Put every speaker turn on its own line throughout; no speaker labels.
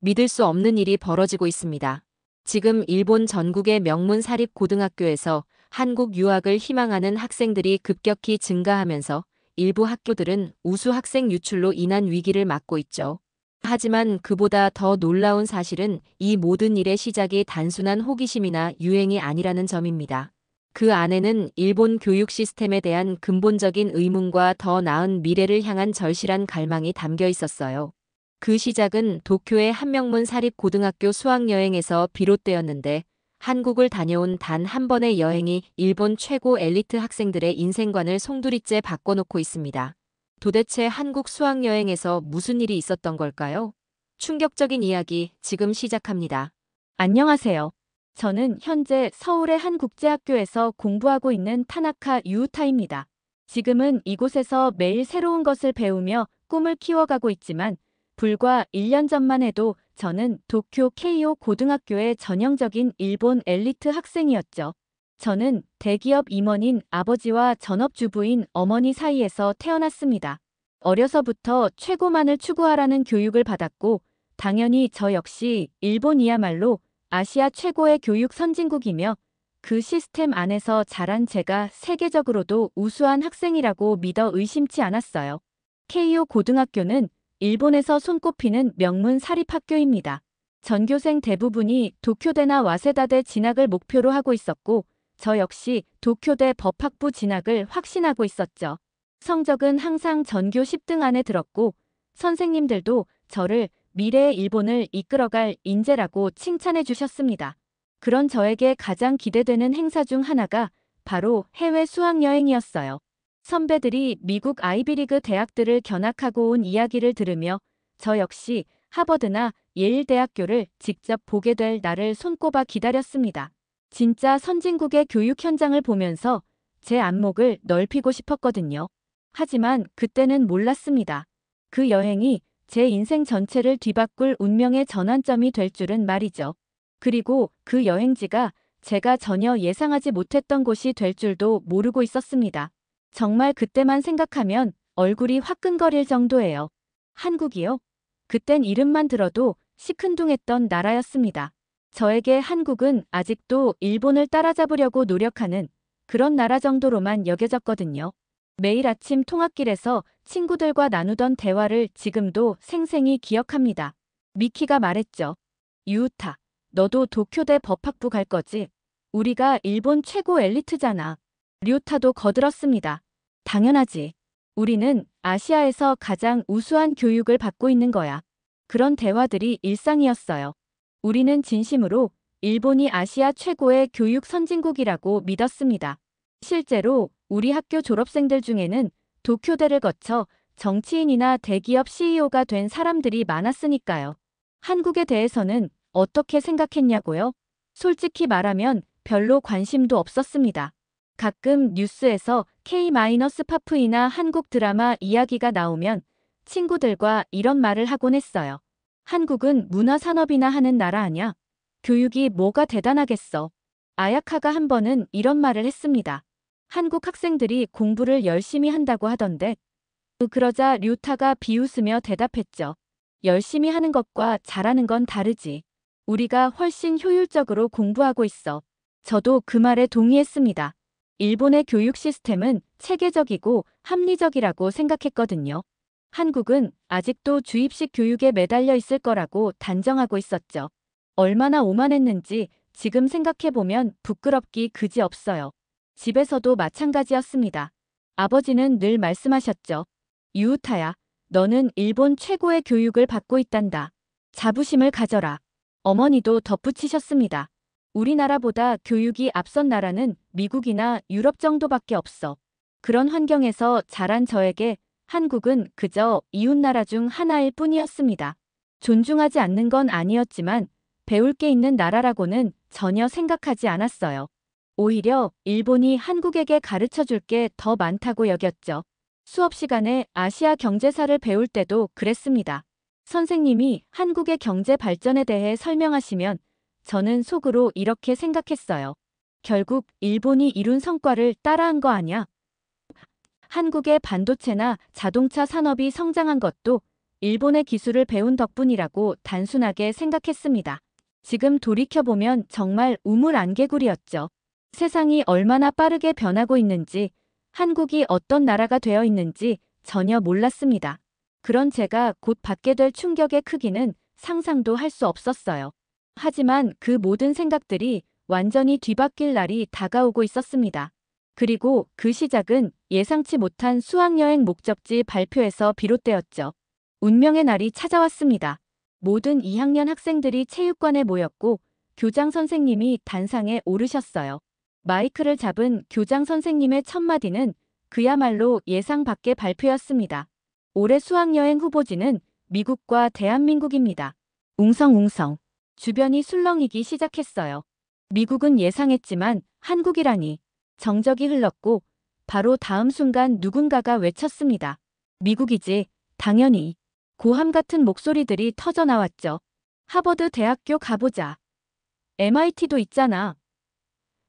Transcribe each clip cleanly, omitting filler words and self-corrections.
믿을 수 없는 일이 벌어지고 있습니다. 지금 일본 전국의 명문 사립 고등학교에서 한국 유학을 희망하는 학생들이 급격히 증가하면서 일부 학교들은 우수 학생 유출로 인한 위기를 맞고 있죠. 하지만 그보다 더 놀라운 사실은 이 모든 일의 시작이 단순한 호기심이나 유행이 아니라는 점입니다. 그 안에는 일본 교육 시스템에 대한 근본적인 의문과 더 나은 미래를 향한 절실한 갈망이 담겨 있었어요. 그 시작은 도쿄의 한명문 사립고등학교 수학여행에서 비롯되었는데, 한국을 다녀온 단 한 번의 여행이 일본 최고 엘리트 학생들의 인생관을 송두리째 바꿔놓고 있습니다. 도대체 한국 수학여행에서 무슨 일이 있었던 걸까요? 충격적인 이야기 지금 시작합니다.
안녕하세요. 저는 현재 서울의 한 국제학교에서 공부하고 있는 타나카 유우타입니다. 지금은 이곳에서 매일 새로운 것을 배우며 꿈을 키워가고 있지만 불과 1년 전만 해도 저는 도쿄 케이오 고등학교의 전형적인 일본 엘리트 학생이었죠. 저는 대기업 임원인 아버지와 전업주부인 어머니 사이에서 태어났습니다. 어려서부터 최고만을 추구하라는 교육을 받았고 당연히 저 역시 일본이야말로 아시아 최고의 교육 선진국이며 그 시스템 안에서 자란 제가 세계적으로도 우수한 학생이라고 믿어 의심치 않았어요. 케이오 고등학교는 일본에서 손꼽히는 명문 사립학교입니다. 전교생 대부분이 도쿄대나 와세다대 진학을 목표로 하고 있었고 저 역시 도쿄대 법학부 진학을 확신하고 있었죠. 성적은 항상 전교 10등 안에 들었고 선생님들도 저를 미래의 일본을 이끌어갈 인재라고 칭찬해 주셨습니다. 그런 저에게 가장 기대되는 행사 중 하나가 바로 해외 수학여행이었어요. 선배들이 미국 아이비리그 대학들을 견학하고 온 이야기를 들으며 저 역시 하버드나 예일 대학교를 직접 보게 될 날을 손꼽아 기다렸습니다. 진짜 선진국의 교육 현장을 보면서 제 안목을 넓히고 싶었거든요. 하지만 그때는 몰랐습니다. 그 여행이 제 인생 전체를 뒤바꿀 운명의 전환점이 될 줄은 말이죠. 그리고 그 여행지가 제가 전혀 예상하지 못했던 곳이 될 줄도 모르고 있었습니다. 정말 그때만 생각하면 얼굴이 화끈거릴 정도예요. 한국이요? 그땐 이름만 들어도 시큰둥했던 나라였습니다. 저에게 한국은 아직도 일본을 따라잡으려고 노력하는 그런 나라 정도로만 여겨졌거든요. 매일 아침 통학길에서 친구들과 나누던 대화를 지금도 생생히 기억합니다. 미키가 말했죠. 유우타, 너도 도쿄대 법학부 갈 거지? 우리가 일본 최고 엘리트잖아. 류타도 거들었습니다. 당연하지. 우리는 아시아에서 가장 우수한 교육을 받고 있는 거야. 그런 대화들이 일상이었어요. 우리는 진심으로 일본이 아시아 최고의 교육 선진국이라고 믿었습니다. 실제로 우리 학교 졸업생들 중에는 도쿄대를 거쳐 정치인이나 대기업 CEO가 된 사람들이 많았으니까요. 한국에 대해서는 어떻게 생각했냐고요? 솔직히 말하면 별로 관심도 없었습니다. 가끔 뉴스에서 K-파프이나 한국 드라마 이야기가 나오면 친구들과 이런 말을 하곤 했어요. 한국은 문화산업이나 하는 나라 아냐? 교육이 뭐가 대단하겠어. 아야카가 한 번은 이런 말을 했습니다. 한국 학생들이 공부를 열심히 한다고 하던데. 그러자 류타가 비웃으며 대답했죠. 열심히 하는 것과 잘하는 건 다르지. 우리가 훨씬 효율적으로 공부하고 있어. 저도 그 말에 동의했습니다. 일본의 교육 시스템은 체계적이고 합리적이라고 생각했거든요. 한국은 아직도 주입식 교육에 매달려 있을 거라고 단정하고 있었죠. 얼마나 오만했는지 지금 생각해보면 부끄럽기 그지없어요. 집에서도 마찬가지였습니다. 아버지는 늘 말씀하셨죠. 유우타야, 너는 일본 최고의 교육을 받고 있단다. 자부심을 가져라. 어머니도 덧붙이셨습니다. 우리나라보다 교육이 앞선 나라는 미국이나 유럽 정도밖에 없어. 그런 환경에서 자란 저에게 한국은 그저 이웃나라 중 하나일 뿐이었습니다. 존중하지 않는 건 아니었지만 배울 게 있는 나라라고는 전혀 생각하지 않았어요. 오히려 일본이 한국에게 가르쳐 줄 게 더 많다고 여겼죠. 수업 시간에 아시아 경제사를 배울 때도 그랬습니다. 선생님이 한국의 경제 발전에 대해 설명하시면 저는 속으로 이렇게 생각했어요. 결국 일본이 이룬 성과를 따라한 거 아냐? 한국의 반도체나 자동차 산업이 성장한 것도 일본의 기술을 배운 덕분이라고 단순하게 생각했습니다. 지금 돌이켜보면 정말 우물안개굴이었죠. 세상이 얼마나 빠르게 변하고 있는지, 한국이 어떤 나라가 되어 있는지 전혀 몰랐습니다. 그런 제가 곧 받게 될 충격의 크기는 상상도 할 수 없었어요. 하지만 그 모든 생각들이 완전히 뒤바뀔 날이 다가오고 있었습니다. 그리고 그 시작은 예상치 못한 수학여행 목적지 발표에서 비롯되었죠. 운명의 날이 찾아왔습니다. 모든 2학년 학생들이 체육관에 모였고 교장 선생님이 단상에 오르셨어요. 마이크를 잡은 교장 선생님의 첫 마디는 그야말로 예상 밖의 발표였습니다. 올해 수학여행 후보지는 미국과 대한민국입니다. 웅성웅성. 주변이 술렁이기 시작했어요. 미국은 예상했지만 한국이라니. 정적이 흘렀고 바로 다음 순간 누군가가 외쳤습니다. 미국이지, 당연히. 고함 같은 목소리들이 터져 나왔죠. 하버드 대학교 가보자. MIT도 있잖아.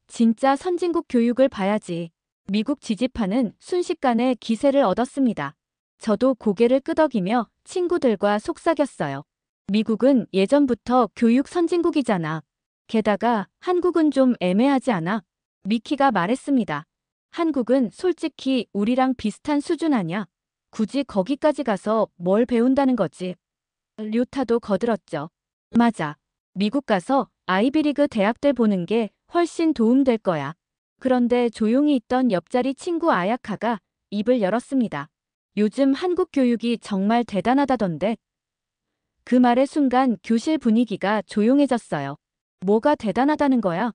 진짜 선진국 교육을 봐야지. 미국 지지파는 순식간에 기세를 얻었습니다. 저도 고개를 끄덕이며 친구들과 속삭였어요. 미국은 예전부터 교육 선진국이잖아. 게다가 한국은 좀 애매하지 않아? 미키가 말했습니다. 한국은 솔직히 우리랑 비슷한 수준 아냐? 굳이 거기까지 가서 뭘 배운다는 거지? 류타도 거들었죠. 맞아. 미국 가서 아이비리그 대학들 보는 게 훨씬 도움될 거야. 그런데 조용히 있던 옆자리 친구 아야카가 입을 열었습니다. 요즘 한국 교육이 정말 대단하다던데. 그 말의 순간 교실 분위기가 조용해졌어요. 뭐가 대단하다는 거야?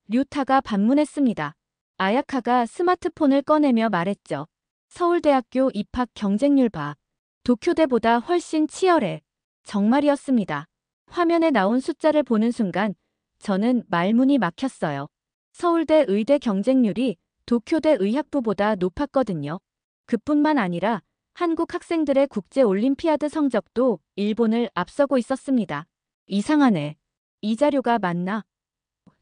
류타가 반문했습니다. 아야카가 스마트폰을 꺼내며 말했죠. 서울대학교 입학 경쟁률 봐. 도쿄대보다 훨씬 치열해. 정말이었습니다. 화면에 나온 숫자를 보는 순간 저는 말문이 막혔어요. 서울대 의대 경쟁률이 도쿄대 의학부보다 높았거든요. 그뿐만 아니라 한국 학생들의 국제올림피아드 성적도 일본을 앞서고 있었습니다. 이상하네. 이 자료가 맞나?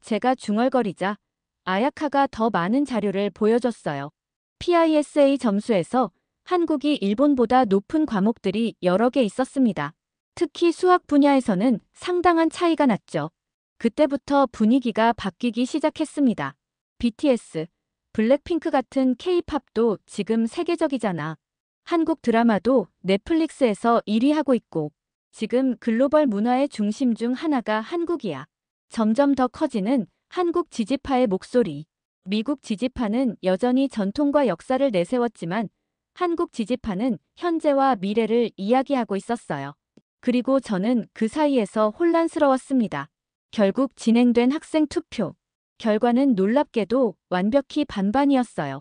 제가 중얼거리자 아야카가 더 많은 자료를 보여줬어요. PISA 점수에서 한국이 일본보다 높은 과목들이 여러 개 있었습니다. 특히 수학 분야에서는 상당한 차이가 났죠. 그때부터 분위기가 바뀌기 시작했습니다. BTS, 블랙핑크 같은 K-팝도 지금 세계적이잖아. 한국 드라마도 넷플릭스에서 1위 하고 있고 지금 글로벌 문화의 중심 중 하나가 한국이야. 점점 더 커지는 한국 지지파의 목소리. 미국 지지파는 여전히 전통과 역사를 내세웠지만 한국 지지파는 현재와 미래를 이야기하고 있었어요. 그리고 저는 그 사이에서 혼란스러웠습니다. 결국 진행된 학생 투표. 결과는 놀랍게도 완벽히 반반이었어요.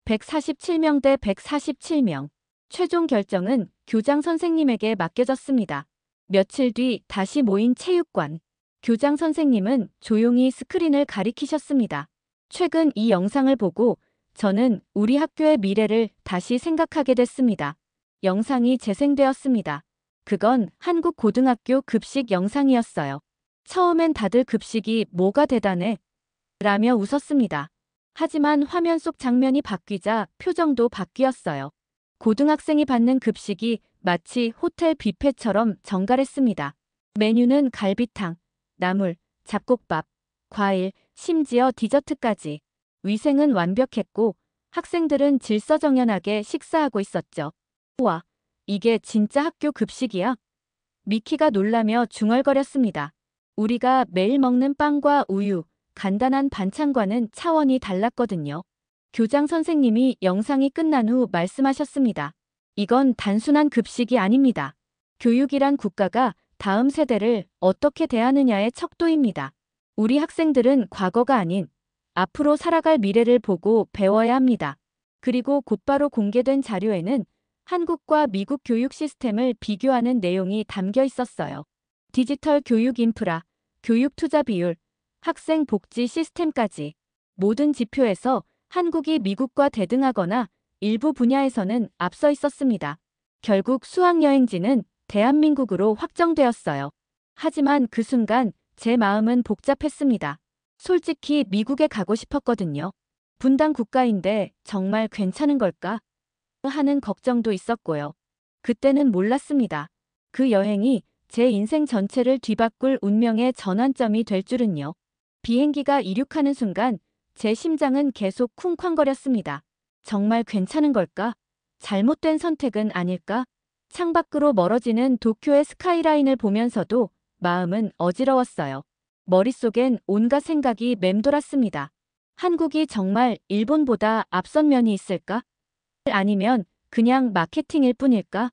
147명 대 147명. 최종 결정은 교장 선생님에게 맡겨졌습니다. 며칠 뒤 다시 모인 체육관. 교장 선생님은 조용히 스크린을 가리키셨습니다. 최근 이 영상을 보고 저는 우리 학교의 미래를 다시 생각하게 됐습니다. 영상이 재생되었습니다. 그건 한국 고등학교 급식 영상이었어요. 처음엔 다들 급식이 뭐가 대단해? 라며 웃었습니다. 하지만 화면 속 장면이 바뀌자 표정도 바뀌었어요. 고등학생이 받는 급식이 마치 호텔 뷔페처럼 정갈했습니다. 메뉴는 갈비탕, 나물, 잡곡밥, 과일, 심지어 디저트까지. 위생은 완벽했고 학생들은 질서정연하게 식사하고 있었죠. 우와, 이게 진짜 학교 급식이야? 미키가 놀라며 중얼거렸습니다. 우리가 매일 먹는 빵과 우유, 간단한 반찬과는 차원이 달랐거든요. 교장 선생님이 영상이 끝난 후 말씀하셨습니다. 이건 단순한 급식이 아닙니다. 교육이란 국가가 다음 세대를 어떻게 대하느냐의 척도입니다. 우리 학생들은 과거가 아닌 앞으로 살아갈 미래를 보고 배워야 합니다. 그리고 곧바로 공개된 자료에는 한국과 미국 교육 시스템을 비교하는 내용이 담겨 있었어요. 디지털 교육 인프라, 교육 투자 비율, 학생 복지 시스템까지 모든 지표에서 한국이 미국과 대등하거나 일부 분야에서는 앞서 있었습니다. 결국 수학여행지는 대한민국으로 확정되었어요. 하지만 그 순간 제 마음은 복잡했습니다. 솔직히 미국에 가고 싶었거든요. 분단 국가인데 정말 괜찮은 걸까? 하는 걱정도 있었고요. 그때는 몰랐습니다. 그 여행이 제 인생 전체를 뒤바꿀 운명의 전환점이 될 줄은요. 비행기가 이륙하는 순간 제 심장은 계속 쿵쾅거렸습니다. 정말 괜찮은 걸까? 잘못된 선택은 아닐까? 창밖으로 멀어지는 도쿄의 스카이라인을 보면서도 마음은 어지러웠어요. 머릿속엔 온갖 생각이 맴돌았습니다. 한국이 정말 일본보다 앞선 면이 있을까? 아니면 그냥 마케팅일 뿐일까?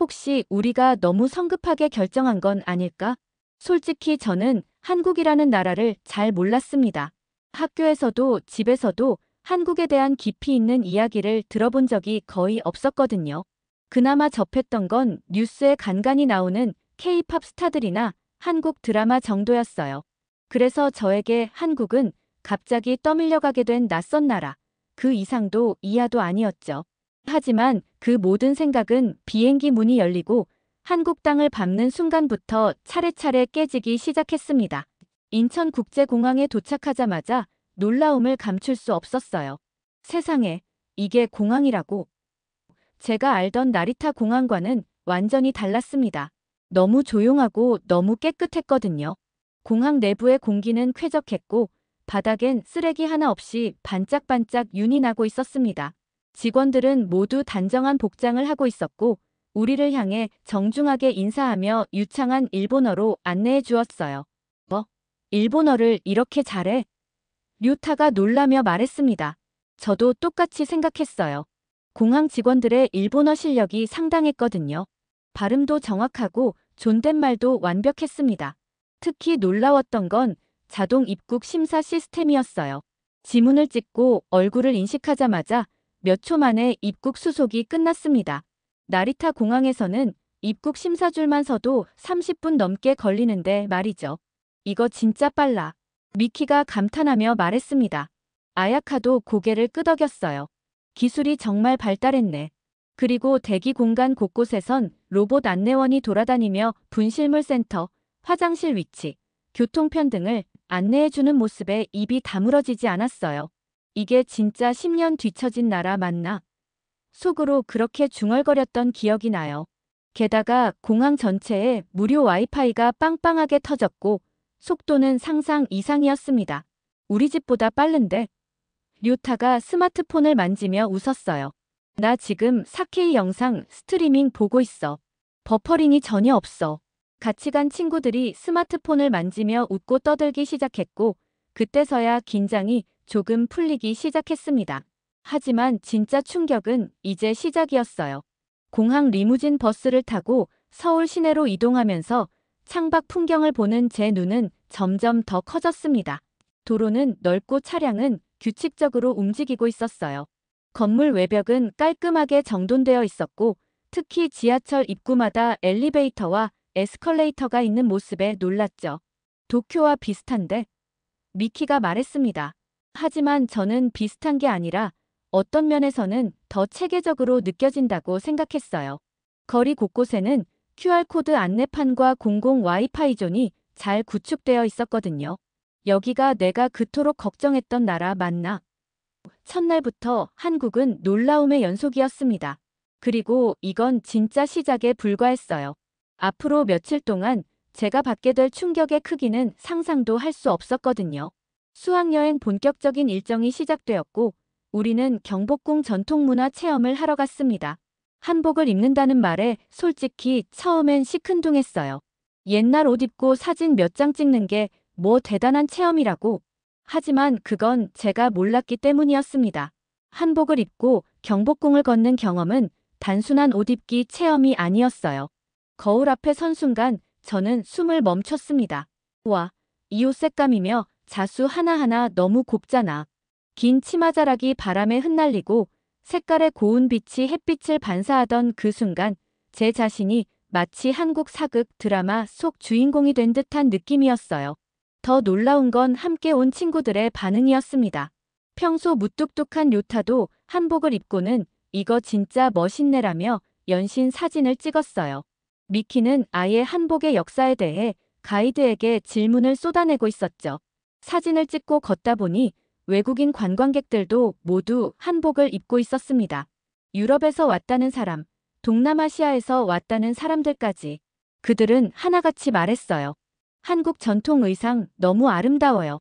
혹시 우리가 너무 성급하게 결정한 건 아닐까? 솔직히 저는 한국이라는 나라를 잘 몰랐습니다. 학교에서도 집에서도 한국에 대한 깊이 있는 이야기를 들어본 적이 거의 없었거든요. 그나마 접했던 건 뉴스에 간간히 나오는 K-팝 스타들이나 한국 드라마 정도였어요. 그래서 저에게 한국은 갑자기 떠밀려가게 된 낯선 나라, 그 이상도 이하도 아니었죠. 하지만 그 모든 생각은 비행기 문이 열리고 한국 땅을 밟는 순간부터 차례차례 깨지기 시작했습니다. 인천국제공항에 도착하자마자 놀라움을 감출 수 없었어요. 세상에, 이게 공항이라고. 제가 알던 나리타 공항과는 완전히 달랐습니다. 너무 조용하고 너무 깨끗했거든요. 공항 내부의 공기는 쾌적했고 바닥엔 쓰레기 하나 없이 반짝반짝 윤이 나고 있었습니다. 직원들은 모두 단정한 복장을 하고 있었고 우리를 향해 정중하게 인사하며 유창한 일본어로 안내해 주었어요. 뭐? 일본어를 이렇게 잘해? 류타가 놀라며 말했습니다. 저도 똑같이 생각했어요. 공항 직원들의 일본어 실력이 상당했거든요. 발음도 정확하고 존댓말도 완벽했습니다. 특히 놀라웠던 건 자동 입국 심사 시스템이었어요. 지문을 찍고 얼굴을 인식하자마자 몇 초 만에 입국 수속이 끝났습니다. 나리타 공항에서는 입국 심사줄만 서도 30분 넘게 걸리는데 말이죠. 이거 진짜 빨라. 미키가 감탄하며 말했습니다. 아야카도 고개를 끄덕였어요. 기술이 정말 발달했네. 그리고 대기 공간 곳곳에선 로봇 안내원이 돌아다니며 분실물 센터, 화장실 위치, 교통편 등을 안내해주는 모습에 입이 다물어지지 않았어요. 이게 진짜 10년 뒤처진 나라 맞나? 속으로 그렇게 중얼거렸던 기억이 나요. 게다가 공항 전체에 무료 와이파이가 빵빵하게 터졌고 속도는 상상 이상이었습니다. 우리 집보다 빠른데? 류타가 스마트폰을 만지며 웃었어요. 나 지금 4K 영상 스트리밍 보고 있어. 버퍼링이 전혀 없어. 같이 간 친구들이 스마트폰을 만지며 웃고 떠들기 시작했고 그때서야 긴장이 조금 풀리기 시작했습니다. 하지만 진짜 충격은 이제 시작이었어요. 공항 리무진 버스를 타고 서울 시내로 이동하면서 창밖 풍경을 보는 제 눈은 점점 더 커졌습니다. 도로는 넓고 차량은 규칙적으로 움직이고 있었어요. 건물 외벽은 깔끔하게 정돈되어 있었고 특히 지하철 입구마다 엘리베이터와 에스컬레이터가 있는 모습에 놀랐죠. 도쿄와 비슷한데? 미키가 말했습니다. 하지만 저는 비슷한 게 아니라 어떤 면에서는 더 체계적으로 느껴진다고 생각했어요. 거리 곳곳에는 QR코드 안내판과 공공 와이파이 존이 잘 구축되어 있었거든요. 여기가 내가 그토록 걱정했던 나라 맞나? 첫날부터 한국은 놀라움의 연속이었습니다. 그리고 이건 진짜 시작에 불과했어요. 앞으로 며칠 동안 제가 받게 될 충격의 크기는 상상도 할 수 없었거든요. 수학여행 본격적인 일정이 시작되었고 우리는 경복궁 전통문화 체험을 하러 갔습니다. 한복을 입는다는 말에 솔직히 처음엔 시큰둥했어요. 옛날 옷 입고 사진 몇 장 찍는 게 뭐 대단한 체험이라고. 하지만 그건 제가 몰랐기 때문이었습니다. 한복을 입고 경복궁을 걷는 경험은 단순한 옷 입기 체험이 아니었어요. 거울 앞에 선 순간 저는 숨을 멈췄습니다. 와, 이 옷 색감이며 자수 하나하나 너무 곱잖아. 긴 치마자락이 바람에 흩날리고 색깔의 고운 빛이 햇빛을 반사하던 그 순간 제 자신이 마치 한국 사극 드라마 속 주인공이 된 듯한 느낌이었어요. 더 놀라운 건 함께 온 친구들의 반응이었습니다. 평소 무뚝뚝한 료타도 한복을 입고는 이거 진짜 멋있네라며 연신 사진을 찍었어요. 미키는 아예 한복의 역사에 대해 가이드에게 질문을 쏟아내고 있었죠. 사진을 찍고 걷다 보니 외국인 관광객들도 모두 한복을 입고 있었습니다. 유럽에서 왔다는 사람, 동남아시아에서 왔다는 사람들까지. 그들은 하나같이 말했어요. 한국 전통 의상 너무 아름다워요.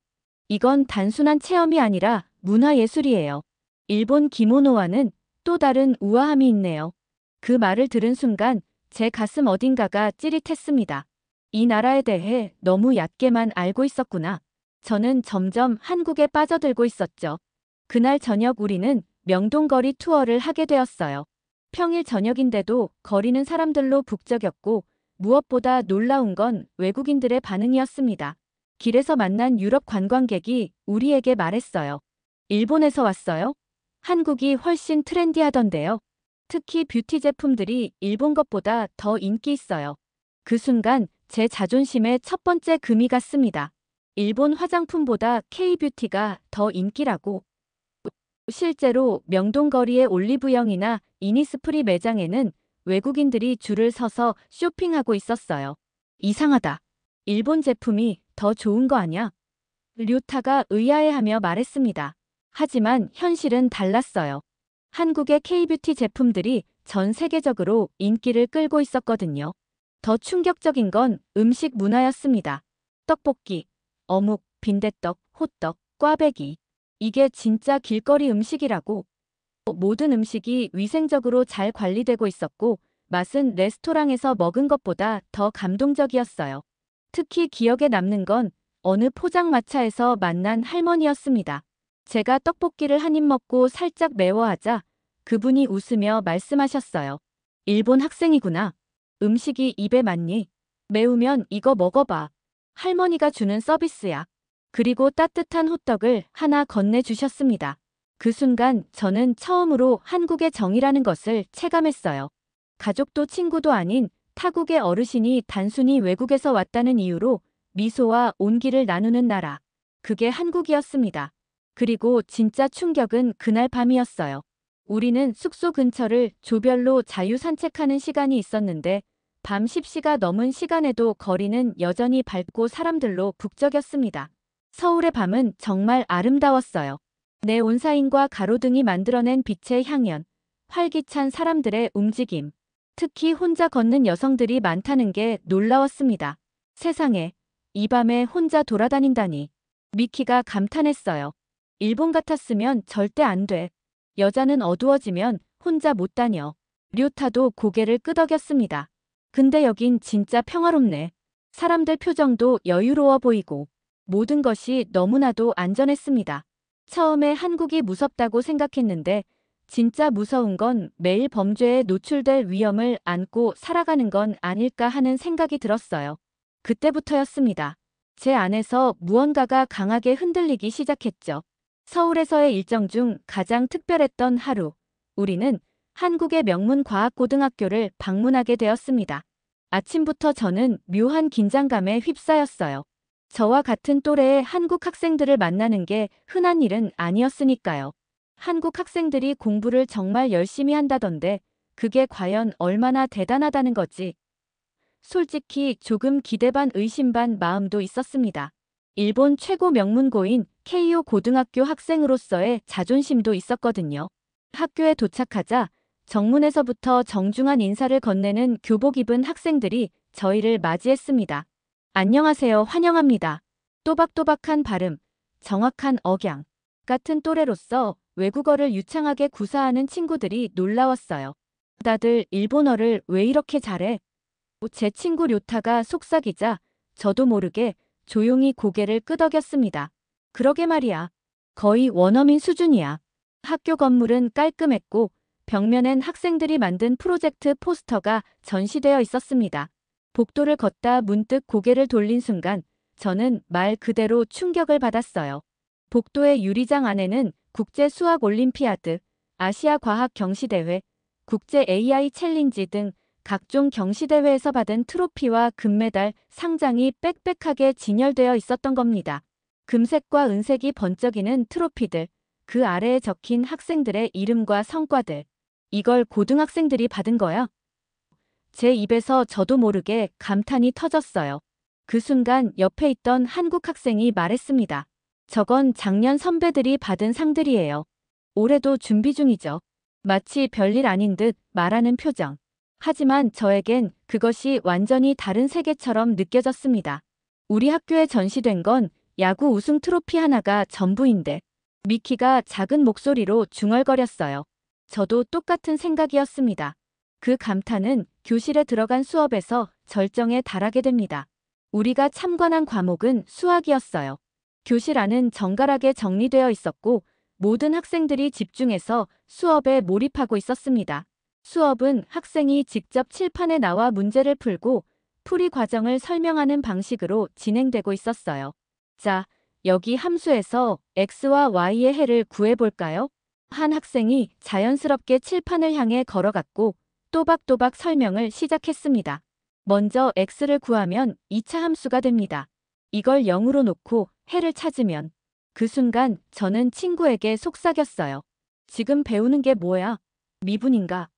이건 단순한 체험이 아니라 문화예술이에요. 일본 기모노와는 또 다른 우아함이 있네요. 그 말을 들은 순간 제 가슴 어딘가가 찌릿했습니다. 이 나라에 대해 너무 얕게만 알고 있었구나. 저는 점점 한국에 빠져들고 있었죠. 그날 저녁 우리는 명동거리 투어를 하게 되었어요. 평일 저녁인데도 거리는 사람들로 북적였고 무엇보다 놀라운 건 외국인들의 반응이었습니다. 길에서 만난 유럽 관광객이 우리에게 말했어요. 일본에서 왔어요? 한국이 훨씬 트렌디하던데요. 특히 뷰티 제품들이 일본 것보다 더 인기 있어요. 그 순간 제 자존심에 첫 번째 금이 갔습니다. 일본 화장품보다 K-뷰티가 더 인기라고. 실제로 명동거리의 올리브영이나 이니스프리 매장에는 외국인들이 줄을 서서 쇼핑하고 있었어요. 이상하다. 일본 제품이 더 좋은 거 아냐? 류타가 의아해하며 말했습니다. 하지만 현실은 달랐어요. 한국의 K-뷰티 제품들이 전 세계적으로 인기를 끌고 있었거든요. 더 충격적인 건 음식 문화였습니다. 떡볶이, 어묵, 빈대떡, 호떡, 꽈배기. 이게 진짜 길거리 음식이라고. 모든 음식이 위생적으로 잘 관리되고 있었고 맛은 레스토랑에서 먹은 것보다 더 감동적이었어요. 특히 기억에 남는 건 어느 포장마차에서 만난 할머니였습니다. 제가 떡볶이를 한 입 먹고 살짝 매워하자 그분이 웃으며 말씀하셨어요. 일본 학생이구나. 음식이 입에 맞니? 매우면 이거 먹어봐. 할머니가 주는 서비스야. 그리고 따뜻한 호떡을 하나 건네주셨습니다. 그 순간 저는 처음으로 한국의 정이라는 것을 체감했어요. 가족도 친구도 아닌 타국의 어르신이 단순히 외국에서 왔다는 이유로 미소와 온기를 나누는 나라. 그게 한국이었습니다. 그리고 진짜 충격은 그날 밤이었어요. 우리는 숙소 근처를 조별로 자유 산책하는 시간이 있었는데 밤 10시가 넘은 시간에도 거리는 여전히 밝고 사람들로 북적였습니다. 서울의 밤은 정말 아름다웠어요. 네온사인과 가로등이 만들어낸 빛의 향연, 활기찬 사람들의 움직임, 특히 혼자 걷는 여성들이 많다는 게 놀라웠습니다. 세상에, 이 밤에 혼자 돌아다닌다니. 미키가 감탄했어요. 일본 같았으면 절대 안 돼. 여자는 어두워지면 혼자 못 다녀. 류타도 고개를 끄덕였습니다. 근데 여긴 진짜 평화롭네. 사람들 표정도 여유로워 보이고 모든 것이 너무나도 안전했습니다. 처음에 한국이 무섭다고 생각했는데 진짜 무서운 건 매일 범죄에 노출될 위험을 안고 살아가는 건 아닐까 하는 생각이 들었어요. 그때부터였습니다. 제 안에서 무언가가 강하게 흔들리기 시작했죠. 서울에서의 일정 중 가장 특별했던 하루, 우리는 한국의 명문 과학고등학교를 방문하게 되었습니다. 아침부터 저는 묘한 긴장감에 휩싸였어요. 저와 같은 또래의 한국 학생들을 만나는 게 흔한 일은 아니었으니까요. 한국 학생들이 공부를 정말 열심히 한다던데 그게 과연 얼마나 대단하다는 거지. 솔직히 조금 기대 반 의심 반 마음도 있었습니다. 일본 최고 명문고인 케이오 고등학교 학생으로서의 자존심도 있었거든요. 학교에 도착하자 정문에서부터 정중한 인사를 건네는 교복 입은 학생들이 저희를 맞이했습니다. 안녕하세요, 환영합니다. 또박또박한 발음, 정확한 억양. 같은 또래로서 외국어를 유창하게 구사하는 친구들이 놀라웠어요. 다들 일본어를 왜 이렇게 잘해? 제 친구 료타가 속삭이자 저도 모르게 조용히 고개를 끄덕였습니다. 그러게 말이야. 거의 원어민 수준이야. 학교 건물은 깔끔했고 벽면엔 학생들이 만든 프로젝트 포스터가 전시되어 있었습니다. 복도를 걷다 문득 고개를 돌린 순간 저는 말 그대로 충격을 받았어요. 복도의 유리장 안에는 국제 수학 올림피아드, 아시아 과학 경시대회, 국제 AI 챌린지 등 각종 경시대회에서 받은 트로피와 금메달, 상장이 빽빽하게 진열되어 있었던 겁니다. 금색과 은색이 번쩍이는 트로피들, 그 아래에 적힌 학생들의 이름과 성과들. 이걸 고등학생들이 받은 거야? 제 입에서 저도 모르게 감탄이 터졌어요. 그 순간 옆에 있던 한국 학생이 말했습니다. 저건 작년 선배들이 받은 상들이에요. 올해도 준비 중이죠. 마치 별일 아닌 듯 말하는 표정. 하지만 저에겐 그것이 완전히 다른 세계처럼 느껴졌습니다. 우리 학교에 전시된 건 야구 우승 트로피 하나가 전부인데 미키가 작은 목소리로 중얼거렸어요. 저도 똑같은 생각이었습니다. 그 감탄은 교실에 들어간 수업에서 절정에 달하게 됩니다. 우리가 참관한 과목은 수학이었어요. 교실 안은 정갈하게 정리되어 있었고 모든 학생들이 집중해서 수업에 몰입하고 있었습니다. 수업은 학생이 직접 칠판에 나와 문제를 풀고 풀이 과정을 설명하는 방식으로 진행되고 있었어요. 자, 여기 함수에서 x와 y의 해를 구해볼까요? 한 학생이 자연스럽게 칠판을 향해 걸어갔고 또박또박 설명을 시작했습니다. 먼저 x를 구하면 2차 함수가 됩니다. 이걸 0으로 놓고 해를 찾으면 그 순간 저는 친구에게 속삭였어요. 지금 배우는 게 뭐야? 미분인가?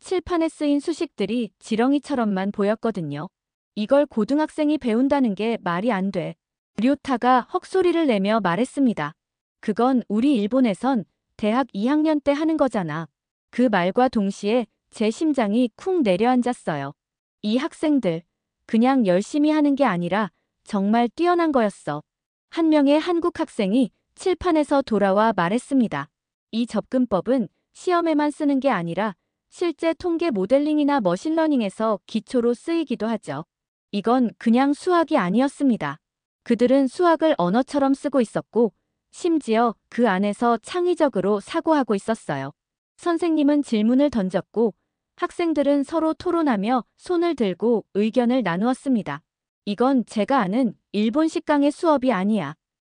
칠판에 쓰인 수식들이 지렁이처럼만 보였거든요. 이걸 고등학생이 배운다는 게 말이 안 돼. 류타가 헉소리를 내며 말했습니다. 그건 우리 일본에선 대학 2학년 때 하는 거잖아. 그 말과 동시에 제 심장이 쿵 내려앉았어요. 이 학생들, 그냥 열심히 하는 게 아니라 정말 뛰어난 거였어. 한 명의 한국 학생이 칠판에서 돌아와 말했습니다. 이 접근법은 시험에만 쓰는 게 아니라 실제 통계 모델링이나 머신러닝에서 기초로 쓰이기도 하죠. 이건 그냥 수학이 아니었습니다. 그들은 수학을 언어처럼 쓰고 있었고 심지어 그 안에서 창의적으로 사고하고 있었어요. 선생님은 질문을 던졌고 학생들은 서로 토론하며 손을 들고 의견을 나누었습니다. 이건 제가 아는 일본식 강의 수업이 아니야.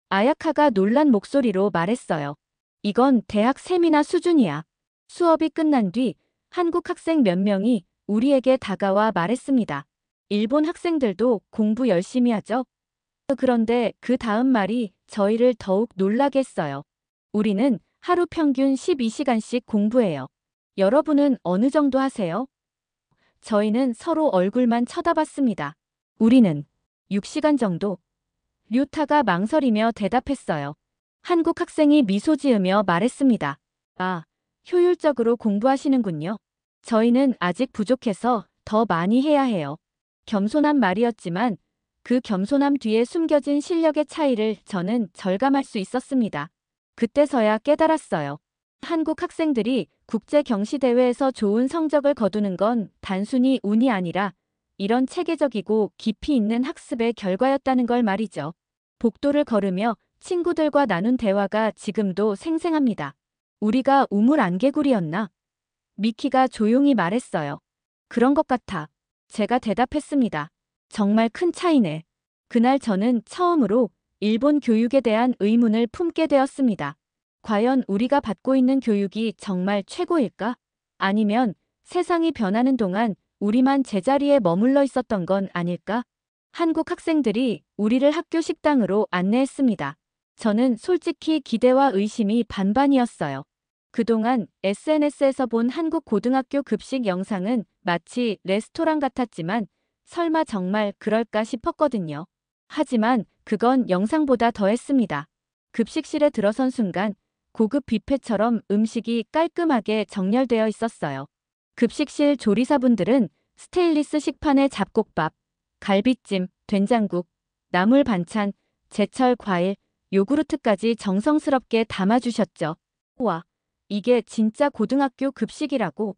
아야카가 놀란 목소리로 말했어요. 이건 대학 세미나 수준이야. 수업이 끝난 뒤 한국 학생 몇 명이 우리에게 다가와 말했습니다. 일본 학생들도 공부 열심히 하죠? 그런데 그 다음 말이 저희를 더욱 놀라게 했어요. 우리는 하루 평균 12시간씩 공부해요. 여러분은 어느 정도 하세요? 저희는 서로 얼굴만 쳐다봤습니다. 우리는 6시간 정도. 류타가 망설이며 대답했어요. 한국 학생이 미소 지으며 말했습니다. 아, 효율적으로 공부하시는군요. 저희는 아직 부족해서 더 많이 해야 해요. 겸손한 말이었지만 그 겸손함 뒤에 숨겨진 실력의 차이를 저는 절감할 수 있었습니다. 그때서야 깨달았어요. 한국 학생들이 국제 경시대회에서 좋은 성적을 거두는 건 단순히 운이 아니라 이런 체계적이고 깊이 있는 학습의 결과였다는 걸 말이죠. 복도를 걸으며 친구들과 나눈 대화가 지금도 생생합니다. 우리가 우물 안개구리였나? 미키가 조용히 말했어요. 그런 것 같아. 제가 대답했습니다. 정말 큰 차이네. 그날 저는 처음으로 일본 교육에 대한 의문을 품게 되었습니다. 과연 우리가 받고 있는 교육이 정말 최고일까? 아니면 세상이 변하는 동안 우리만 제자리에 머물러 있었던 건 아닐까? 한국 학생들이 우리를 학교 식당으로 안내했습니다. 저는 솔직히 기대와 의심이 반반이었어요. 그동안 SNS에서 본 한국 고등학교 급식 영상은 마치 레스토랑 같았지만 설마 정말 그럴까 싶었거든요. 하지만 그건 영상보다 더했습니다. 급식실에 들어선 순간 고급 뷔페처럼 음식이 깔끔하게 정렬되어 있었어요. 급식실 조리사분들은 스테인리스 식판에 잡곡밥, 갈비찜, 된장국, 나물 반찬, 제철 과일, 요구르트까지 정성스럽게 담아주셨죠. 우와, 이게 진짜 고등학교 급식이라고.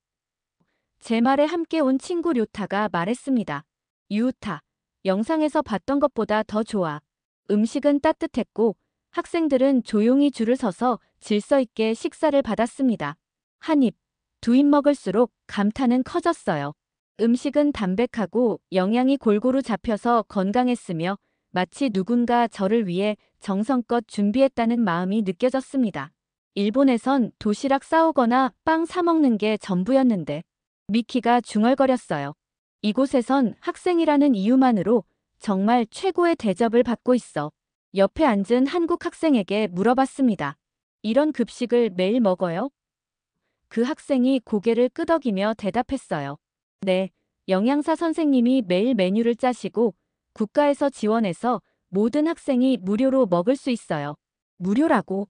제 말에 함께 온 친구 료타가 말했습니다. 유우타, 영상에서 봤던 것보다 더 좋아. 음식은 따뜻했고 학생들은 조용히 줄을 서서 질서 있게 식사를 받았습니다. 한 입, 두 입 먹을수록 감탄은 커졌어요. 음식은 담백하고 영양이 골고루 잡혀서 건강했으며 마치 누군가 저를 위해 정성껏 준비했다는 마음이 느껴졌습니다. 일본에선 도시락 싸오거나 빵 사 먹는 게 전부였는데 미키가 중얼거렸어요. 이곳에선 학생이라는 이유만으로 정말 최고의 대접을 받고 있어. 옆에 앉은 한국 학생에게 물어봤습니다. 이런 급식을 매일 먹어요? 그 학생이 고개를 끄덕이며 대답했어요. 네, 영양사 선생님이 매일 메뉴를 짜시고 국가에서 지원해서 모든 학생이 무료로 먹을 수 있어요. 무료라고?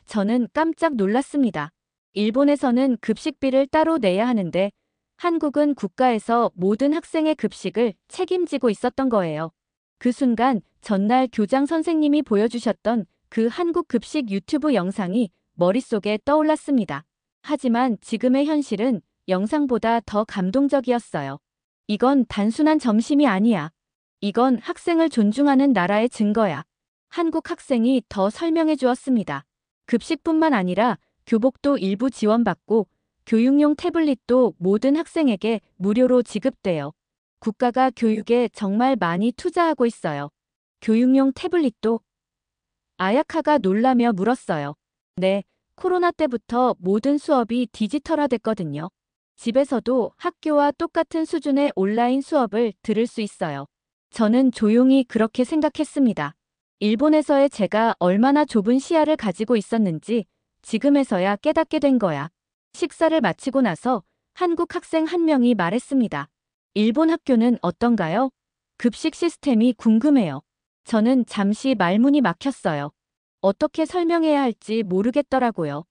저는 깜짝 놀랐습니다. 일본에서는 급식비를 따로 내야 하는데 한국은 국가에서 모든 학생의 급식을 책임지고 있었던 거예요. 그 순간 전날 교장 선생님이 보여주셨던 그 한국 급식 유튜브 영상이 머릿속에 떠올랐습니다. 하지만 지금의 현실은 영상보다 더 감동적이었어요. 이건 단순한 점심이 아니야. 이건 학생을 존중하는 나라의 증거야. 한국 학생이 더 설명해 주었습니다. 급식뿐만 아니라 교복도 일부 지원받고 교육용 태블릿도 모든 학생에게 무료로 지급돼요. 국가가 교육에 정말 많이 투자하고 있어요. 교육용 태블릿도? 아야카가 놀라며 물었어요. 네, 코로나 때부터 모든 수업이 디지털화됐거든요. 집에서도 학교와 똑같은 수준의 온라인 수업을 들을 수 있어요. 저는 조용히 그렇게 생각했습니다. 일본에서의 제가 얼마나 좁은 시야를 가지고 있었는지 지금에서야 깨닫게 된 거야. 식사를 마치고 나서 한국 학생 한 명이 말했습니다. 일본 학교는 어떤가요? 급식 시스템이 궁금해요. 저는 잠시 말문이 막혔어요. 어떻게 설명해야 할지 모르겠더라고요.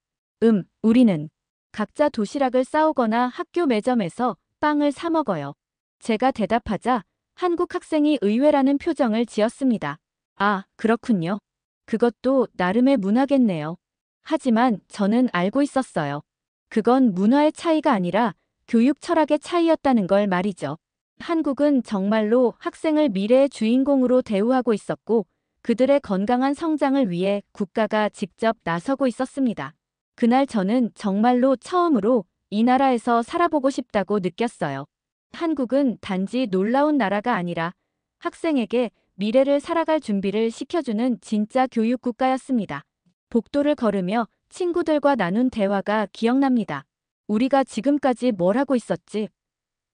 우리는 각자 도시락을 싸오거나 학교 매점에서 빵을 사 먹어요. 제가 대답하자 한국 학생이 의외라는 표정을 지었습니다. 아, 그렇군요. 그것도 나름의 문화겠네요. 하지만 저는 알고 있었어요. 그건 문화의 차이가 아니라 교육 철학의 차이였다는 걸 말이죠. 한국은 정말로 학생을 미래의 주인공으로 대우하고 있었고 그들의 건강한 성장을 위해 국가가 직접 나서고 있었습니다. 그날 저는 정말로 처음으로 이 나라에서 살아보고 싶다고 느꼈어요. 한국은 단지 놀라운 나라가 아니라 학생에게 미래를 살아갈 준비를 시켜주는 진짜 교육 국가였습니다. 복도를 걸으며 친구들과 나눈 대화가 기억납니다. 우리가 지금까지 뭘 하고 있었지?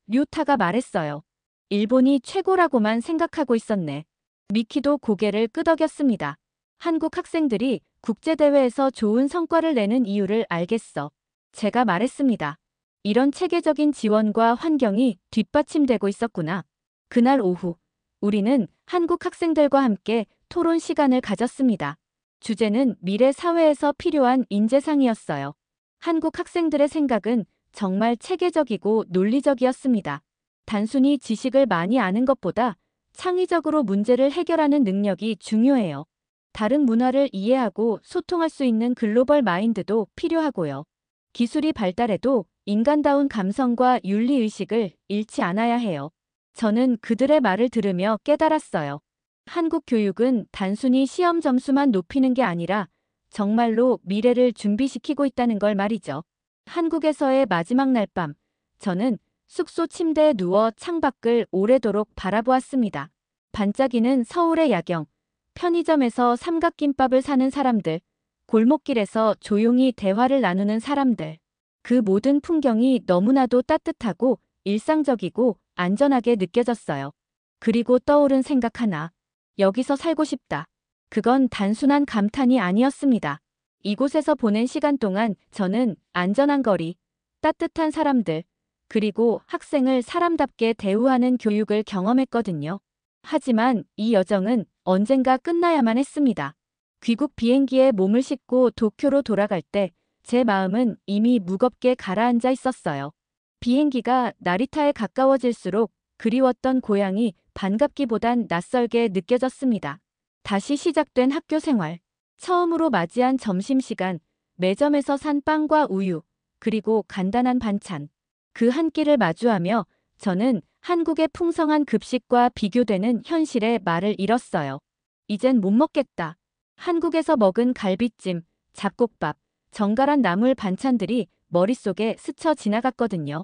류타가 말했어요. 일본이 최고라고만 생각하고 있었네. 미키도 고개를 끄덕였습니다. 한국 학생들이 국제대회에서 좋은 성과를 내는 이유를 알겠어. 제가 말했습니다. 이런 체계적인 지원과 환경이 뒷받침되고 있었구나. 그날 오후, 우리는 한국 학생들과 함께 토론 시간을 가졌습니다. 주제는 미래 사회에서 필요한 인재상이었어요. 한국 학생들의 생각은 정말 체계적이고 논리적이었습니다. 단순히 지식을 많이 아는 것보다 창의적으로 문제를 해결하는 능력이 중요해요. 다른 문화를 이해하고 소통할 수 있는 글로벌 마인드도 필요하고요. 기술이 발달해도 인간다운 감성과 윤리의식을 잃지 않아야 해요. 저는 그들의 말을 들으며 깨달았어요. 한국 교육은 단순히 시험 점수만 높이는 게 아니라 정말로 미래를 준비시키고 있다는 걸 말이죠. 한국에서의 마지막 날 밤, 저는 숙소 침대에 누워 창밖을 오래도록 바라보았습니다. 반짝이는 서울의 야경, 편의점에서 삼각김밥을 사는 사람들, 골목길에서 조용히 대화를 나누는 사람들. 그 모든 풍경이 너무나도 따뜻하고 일상적이고 안전하게 느껴졌어요. 그리고 떠오른 생각 하나. 여기서 살고 싶다. 그건 단순한 감탄이 아니었습니다. 이곳에서 보낸 시간 동안 저는 안전한 거리, 따뜻한 사람들, 그리고 학생을 사람답게 대우하는 교육을 경험했거든요. 하지만 이 여정은 언젠가 끝나야만 했습니다. 귀국 비행기에 몸을 싣고 도쿄로 돌아갈 때 제 마음은 이미 무겁게 가라앉아 있었어요. 비행기가 나리타에 가까워질수록 그리웠던 고향이 반갑기보단 낯설게 느껴졌습니다. 다시 시작된 학교 생활. 처음으로 맞이한 점심시간, 매점에서 산 빵과 우유, 그리고 간단한 반찬. 그 한 끼를 마주하며 저는 한국의 풍성한 급식과 비교되는 현실의 말을 잃었어요. 이젠 못 먹겠다. 한국에서 먹은 갈비찜, 잡곡밥, 정갈한 나물 반찬들이 머릿속에 스쳐 지나갔거든요.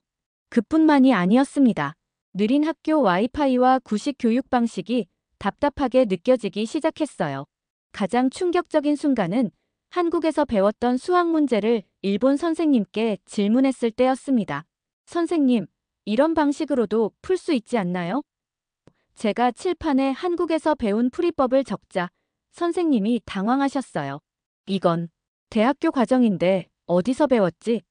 그뿐만이 아니었습니다. 느린 학교 와이파이와 구식 교육 방식이 답답하게 느껴지기 시작했어요. 가장 충격적인 순간은 한국에서 배웠던 수학 문제를 일본 선생님께 질문했을 때였습니다. 선생님, 이런 방식으로도 풀 수 있지 않나요? 제가 칠판에 한국에서 배운 풀이법을 적자 선생님이 당황하셨어요. 이건 대학교 과정인데 어디서 배웠지?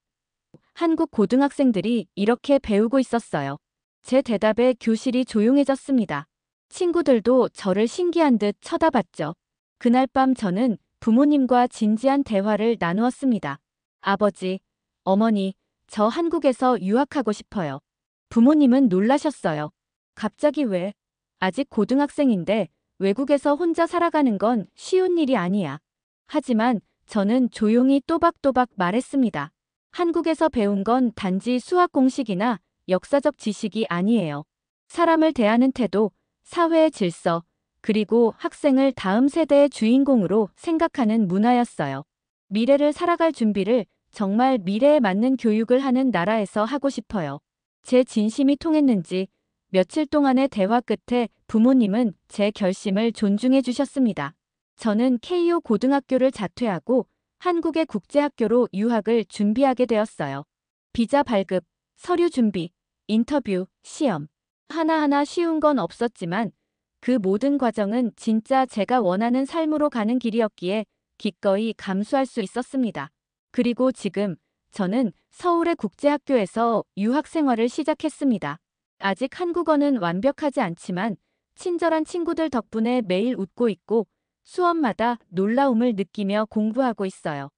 한국 고등학생들이 이렇게 배우고 있었어요. 제 대답에 교실이 조용해졌습니다. 친구들도 저를 신기한 듯 쳐다봤죠. 그날 밤 저는 부모님과 진지한 대화를 나누었습니다. 아버지, 어머니, 저 한국에서 유학하고 싶어요. 부모님은 놀라셨어요. 갑자기 왜? 아직 고등학생인데 외국에서 혼자 살아가는 건 쉬운 일이 아니야. 하지만 저는 조용히 또박또박 말했습니다. 한국에서 배운 건 단지 수학 공식이나 역사적 지식이 아니에요. 사람을 대하는 태도, 사회의 질서, 그리고 학생을 다음 세대의 주인공으로 생각하는 문화였어요. 미래를 살아갈 준비를 정말 미래에 맞는 교육을 하는 나라에서 하고 싶어요. 제 진심이 통했는지 며칠 동안의 대화 끝에 부모님은 제 결심을 존중해 주셨습니다. 저는 케이오 고등학교를 자퇴하고 한국의 국제학교로 유학을 준비하게 되었어요. 비자 발급, 서류 준비, 인터뷰, 시험. 하나하나 쉬운 건 없었지만 그 모든 과정은 진짜 제가 원하는 삶으로 가는 길이었기에 기꺼이 감수할 수 있었습니다. 그리고 지금 저는 서울의 국제학교에서 유학 생활을 시작했습니다. 아직 한국어는 완벽하지 않지만 친절한 친구들 덕분에 매일 웃고 있고 수업마다 놀라움을 느끼며 공부하고 있어요.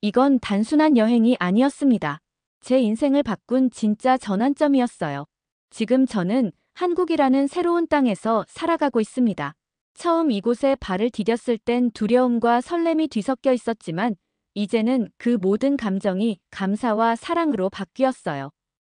이건 단순한 여행이 아니었습니다. 제 인생을 바꾼 진짜 전환점이었어요. 지금 저는 한국이라는 새로운 땅에서 살아가고 있습니다. 처음 이곳에 발을 디뎠을 땐 두려움과 설렘이 뒤섞여 있었지만 이제는 그 모든 감정이 감사와 사랑으로 바뀌었어요.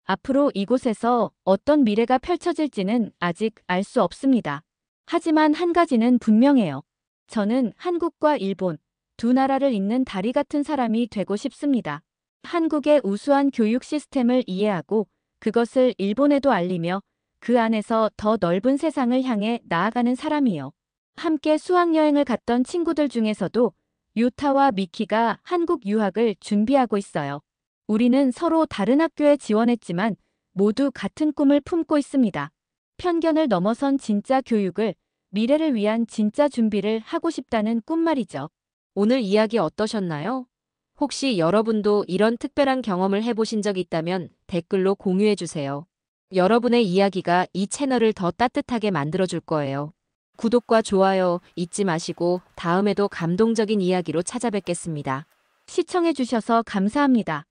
앞으로 이곳에서 어떤 미래가 펼쳐질지는 아직 알 수 없습니다. 하지만 한 가지는 분명해요. 저는 한국과 일본 두 나라를 잇는 다리 같은 사람이 되고 싶습니다. 한국의 우수한 교육 시스템을 이해하고 그것을 일본에도 알리며 그 안에서 더 넓은 세상을 향해 나아가는 사람이요. 함께 수학여행을 갔던 친구들 중에서도 유타와 미키가 한국 유학을 준비하고 있어요. 우리는 서로 다른 학교에 지원했지만 모두 같은 꿈을 품고 있습니다. 편견을 넘어선 진짜 교육을, 미래를 위한 진짜 준비를 하고 싶다는 꿈 말이죠.
오늘 이야기 어떠셨나요? 혹시 여러분도 이런 특별한 경험을 해보신 적 있다면 댓글로 공유해주세요. 여러분의 이야기가 이 채널을 더 따뜻하게 만들어줄 거예요. 구독과 좋아요 잊지 마시고 다음에도 감동적인 이야기로 찾아뵙겠습니다.
시청해주셔서 감사합니다.